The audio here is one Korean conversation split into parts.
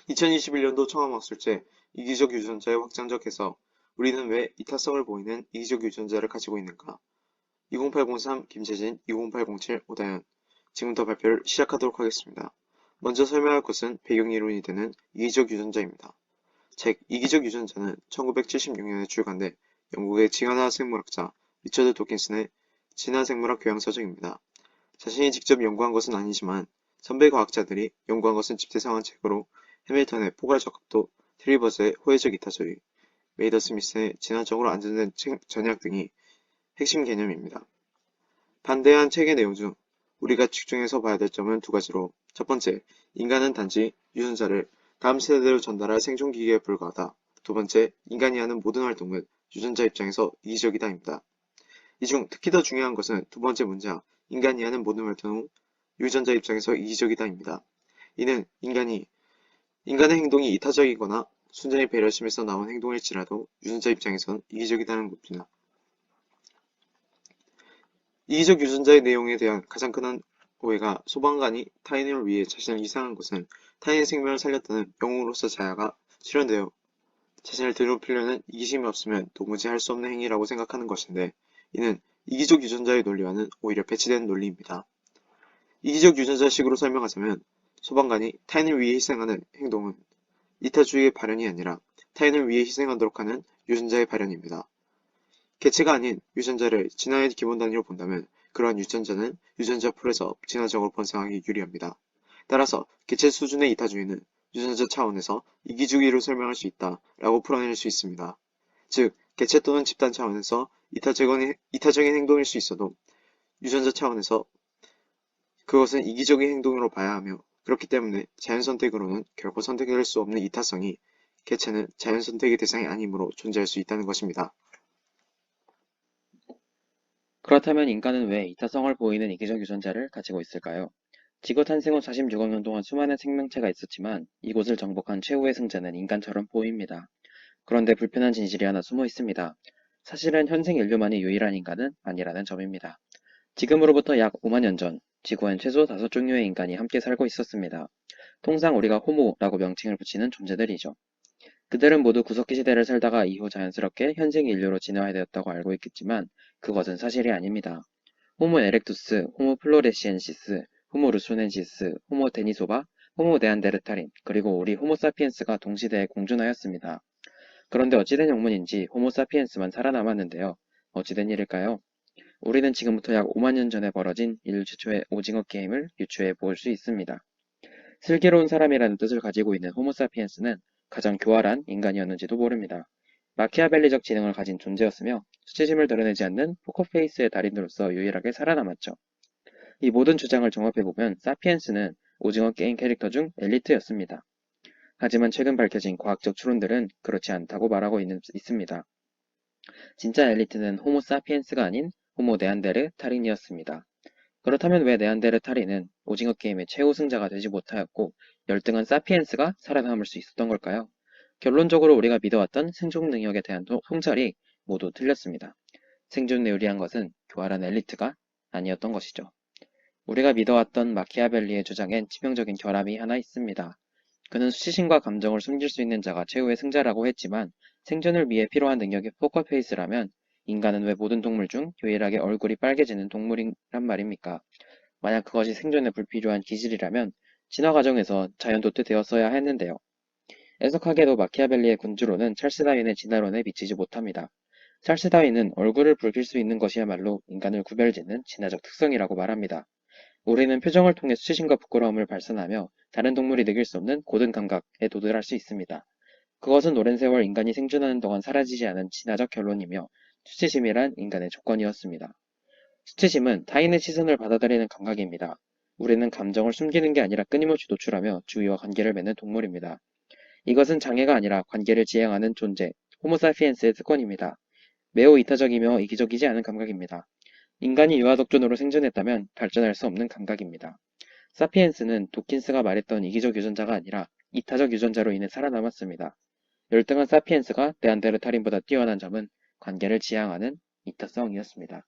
2021년도 청와학술제 이기적 유전자의 확장적 해석 우리는 왜 이타성을 보이는 이기적 유전자를 가지고 있는가? 20803 김재진 20807 오다현 지금부터 발표를 시작하도록 하겠습니다. 먼저 설명할 것은 배경이론이 되는 이기적 유전자입니다. 책 이기적 유전자는 1976년에 출간돼 영국의 진화 생물학자 리처드 도킨슨의 진화생물학 교양서적입니다. 자신이 직접 연구한 것은 아니지만 선배 과학자들이 연구한 것은 집대성한 책으로 해밀턴의 포괄적합도, 트리버스의 호해적 이타주의, 메이더 스미스의 진화적으로 안전된 전약 등이 핵심 개념입니다. 반대한 책의 내용 중 우리가 집중해서 봐야 될 점은 두 가지로 첫 번째, 인간은 단지 유전자를 다음 세대로 전달할 생존기기에 불과하다. 두 번째, 인간이 하는 모든 활동은 유전자 입장에서 이기적이다입니다. 이 중 특히 더 중요한 것은 두 번째 문장, 인간이 하는 모든 활동은 유전자 입장에서 이기적이다입니다. 이는 인간의 행동이 이타적이거나 순전히 배려심에서 나온 행동일지라도 유전자 입장에선 이기적이다는 겁니다. 이기적 유전자의 내용에 대한 가장 큰 오해가 소방관이 타인을 위해 자신을 희생한 것은 타인의 생명을 살렸다는 영웅으로서 자아가 실현되어 자신을 드높이려는 이기심이 없으면 도무지 할 수 없는 행위라고 생각하는 것인데, 이는 이기적 유전자의 논리와는 오히려 배치된 논리입니다. 이기적 유전자식으로 설명하자면 소방관이 타인을 위해 희생하는 행동은 이타주의의 발현이 아니라 타인을 위해 희생하도록 하는 유전자의 발현입니다. 개체가 아닌 유전자를 진화의 기본 단위로 본다면 그러한 유전자는 유전자 풀에서 진화적으로 번성하기 유리합니다. 따라서 개체 수준의 이타주의는 유전자 차원에서 이기주의로 설명할 수 있다라고 풀어낼 수 있습니다. 즉, 개체 또는 집단 차원에서 이타적인 행동일 수 있어도 유전자 차원에서 그것은 이기적인 행동으로 봐야 하며, 그렇기 때문에 자연선택으로는 결코 선택할 수 없는 이타성이 개체는 자연선택의 대상이 아니므로 존재할 수 있다는 것입니다. 그렇다면 인간은 왜 이타성을 보이는 이기적 유전자를 가지고 있을까요? 지구 탄생 후 46억 년 동안 수많은 생명체가 있었지만 이곳을 정복한 최후의 승자는 인간처럼 보입니다. 그런데 불편한 진실이 하나 숨어 있습니다. 사실은 현생 인류만이 유일한 인간은 아니라는 점입니다. 지금으로부터 약 5만 년 전, 지구엔 최소 5종류의 인간이 함께 살고 있었습니다. 통상 우리가 호모라고 명칭을 붙이는 존재들이죠. 그들은 모두 구석기 시대를 살다가 이후 자연스럽게 현생 인류로 진화되었다고 알고 있겠지만 그것은 사실이 아닙니다. 호모 에렉투스, 호모 플로레시엔시스, 호모 루소넨시스, 호모 데니소바, 호모 네안데르탈인, 그리고 우리 호모 사피엔스가 동시대에 공존하였습니다. 그런데 어찌된 영문인지 호모 사피엔스만 살아남았는데요. 어찌된 일일까요? 우리는 지금부터 약 5만 년 전에 벌어진 인류 최초의 오징어 게임을 유추해 볼 수 있습니다. 슬기로운 사람이라는 뜻을 가지고 있는 호모 사피엔스는 가장 교활한 인간이었는지도 모릅니다. 마키아벨리적 지능을 가진 존재였으며 수치심을 드러내지 않는 포커페이스의 달인으로서 유일하게 살아남았죠. 이 모든 주장을 종합해보면 사피엔스는 오징어 게임 캐릭터 중 엘리트였습니다. 하지만 최근 밝혀진 과학적 추론들은 그렇지 않다고 말하고 있습니다. 진짜 엘리트는 호모 사피엔스가 아닌 호모 네안데르탈인이었습니다. 그렇다면 왜 네안데르탈인은 오징어 게임의 최후 승자가 되지 못하였고 열등한 사피엔스가 살아남을 수 있었던 걸까요? 결론적으로 우리가 믿어왔던 생존 능력에 대한 통찰이 모두 틀렸습니다. 생존에 유리한 것은 교활한 엘리트가 아니었던 것이죠. 우리가 믿어왔던 마키아벨리의 주장엔 치명적인 결함이 하나 있습니다. 그는 수치심과 감정을 숨길 수 있는 자가 최후의 승자라고 했지만 생존을 위해 필요한 능력이 포커페이스라면 인간은 왜 모든 동물 중 유일하게 얼굴이 빨개지는 동물이란 말입니까? 만약 그것이 생존에 불필요한 기질이라면 진화 과정에서 자연 도태되었어야 했는데요. 애석하게도 마키아벨리의 군주론은 찰스 다윈의 진화론에 미치지 못합니다. 찰스 다윈은 얼굴을 붉힐 수 있는 것이야말로 인간을 구별짓는 진화적 특성이라고 말합니다. 우리는 표정을 통해 수치심과 부끄러움을 발산하며 다른 동물이 느낄 수 없는 고든 감각에 도달할 수 있습니다. 그것은 오랜 세월 인간이 생존하는 동안 사라지지 않은 진화적 결론이며 수치심이란 인간의 조건이었습니다. 수치심은 타인의 시선을 받아들이는 감각입니다. 우리는 감정을 숨기는 게 아니라 끊임없이 노출하며 주위와 관계를 맺는 동물입니다. 이것은 장애가 아니라 관계를 지향하는 존재, 호모사피엔스의 특권입니다. 매우 이타적이며 이기적이지 않은 감각입니다. 인간이 유아독존으로 생존했다면 발전할 수 없는 감각입니다. 사피엔스는 도킨스가 말했던 이기적 유전자가 아니라 이타적 유전자로 인해 살아남았습니다. 열등한 사피엔스가 네안데르탈인보다 뛰어난 점은 관계를 지향하는 이타성이었습니다.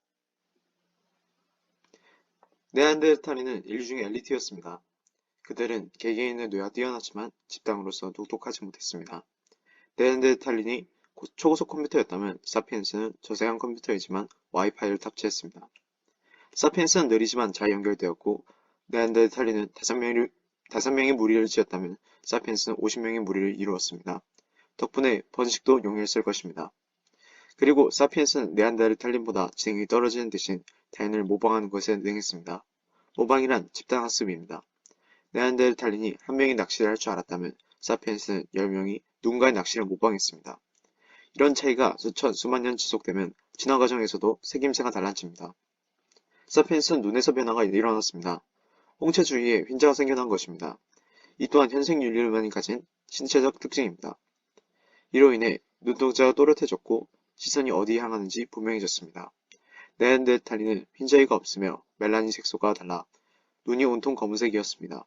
네안데르탈인은 인류 중의 엘리트였습니다. 그들은 개개인의 뇌가 뛰어났지만 집단으로서 똑똑하지 못했습니다. 네안데르탈린이 초고속 컴퓨터였다면 사피엔스는 저세한 컴퓨터이지만 와이파이를 탑재했습니다. 사피엔스는 느리지만 잘 연결되었고 네안데르탈린은 5명의 무리를 지었다면 사피엔스는 50명의 무리를 이루었습니다. 덕분에 번식도 용이했을 것입니다. 그리고 사피엔스는 네안데르탈린보다 지능이 떨어지는 대신 자연을 모방하는 것에 능했습니다. 모방이란 집단학습입니다. 네안데르탈린이 한 명이 낚시를 할 줄 알았다면 사피엔스는 10명이 누군가의 낚시를 모방했습니다. 이런 차이가 수만 년 지속되면 진화 과정에서도 생김새가 달라집니다. 사피엔스는 눈에서 변화가 일어났습니다. 홍채 주위에 흰자가 생겨난 것입니다. 이 또한 현생 윤리만이 가진 신체적 특징입니다. 이로 인해 눈동자가 또렷해졌고 시선이 어디에 향하는지 분명해졌습니다. 네안데르탈린은 흰자위가 없으며 멜라닌 색소가 달라 눈이 온통 검은색이었습니다.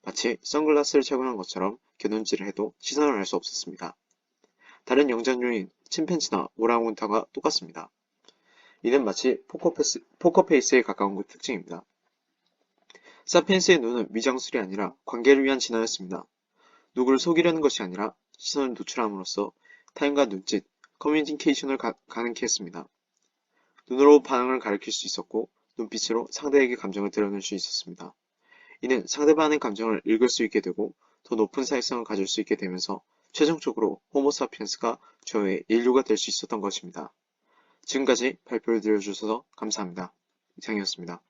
마치 선글라스를 착용한 것처럼 겨눈질을 해도 시선을 알 수 없었습니다. 다른 영장류인 침팬지나 오랑우탄과 똑같습니다. 이는 마치 포커페이스에 가까운 것 특징입니다. 사피엔스의 눈은 미장술이 아니라 관계를 위한 진화였습니다. 누구를 속이려는 것이 아니라 시선을 노출함으로써 타인과 눈짓, 커뮤니케이션을 가능케 했습니다. 눈으로 반응을 가리킬 수 있었고 눈빛으로 상대에게 감정을 드러낼 수 있었습니다. 이는 상대방의 감정을 읽을 수 있게 되고 더 높은 사회성을 가질 수 있게 되면서 최종적으로 호모사피엔스가 최후의 인류가 될 수 있었던 것입니다. 지금까지 발표를 들어주셔서 감사합니다. 이상이었습니다.